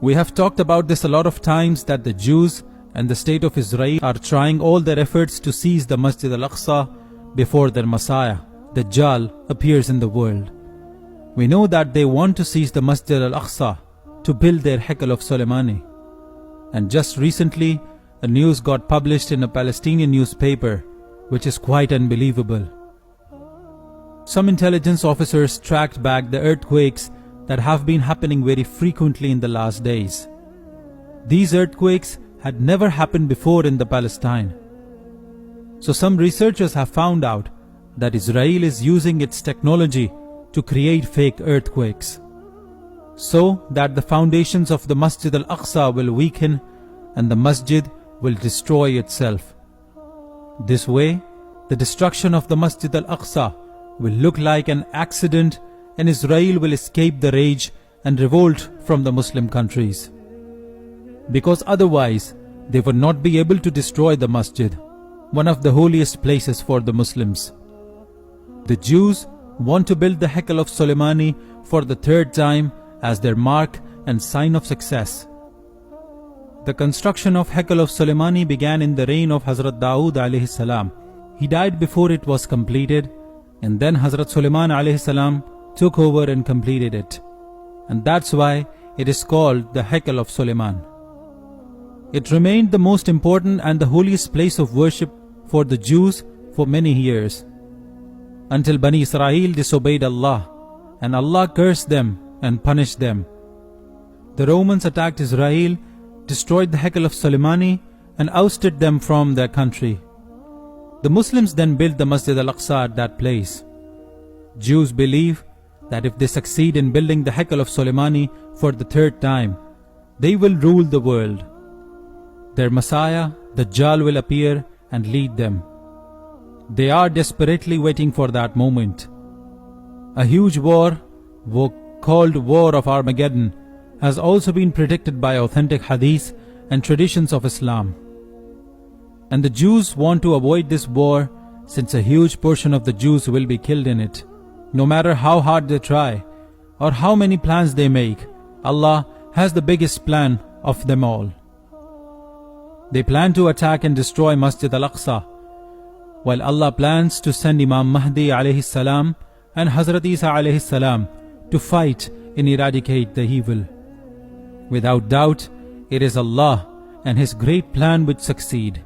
We have talked about this a lot of times, that the Jews and the state of Israel are trying all their efforts to seize the Masjid al-Aqsa before their Messiah, Dajjal, appears in the world. We know that they want to seize the Masjid al-Aqsa to build their Hekel of Soleimani. And just recently, a news got published in a Palestinian newspaper, which is quite unbelievable. Some intelligence officers tracked back the earthquakes that have been happening very frequently in the last days. These earthquakes had never happened before in the Palestine. So some researchers have found out that Israel is using its technology to create fake earthquakes, so that the foundations of the Masjid al-Aqsa will weaken and the masjid will destroy itself. This way, the destruction of the Masjid al-Aqsa will look like an accident, and Israel will escape the rage and revolt from the Muslim countries. Because otherwise, they would not be able to destroy the masjid, one of the holiest places for the Muslims. The Jews want to build the Hekel of Soleimani for the third time as their mark and sign of success. The construction of Hekel of Soleimani began in the reign of Hazrat Dawood alayhi salam. He died before it was completed, and then Hazrat Sulaiman alayhi salam took over and completed it. And that's why it is called the Hekel of Sulaiman. It remained the most important and the holiest place of worship for the Jews for many years, until Bani Israel disobeyed Allah, and Allah cursed them and punished them. The Romans attacked Israel, destroyed the Hekel of Soleimani, and ousted them from their country. The Muslims then built the Masjid al-Aqsa at that place. Jews believe that if they succeed in building the Hekel of Soleimani for the third time, they will rule the world. Their Messiah, Dajjal, will appear and lead them. They are desperately waiting for that moment. A huge war called War of Armageddon has also been predicted by authentic hadith and traditions of Islam. And the Jews want to avoid this war, since a huge portion of the Jews will be killed in it. No matter how hard they try or how many plans they make, Allah has the biggest plan of them all. They plan to attack and destroy Masjid al-Aqsa, while Allah plans to send Imam Mahdi alayhi salam and Hazrat Isa alayhi salam to fight and eradicate the evil. Without doubt, it is Allah and His great plan which succeed.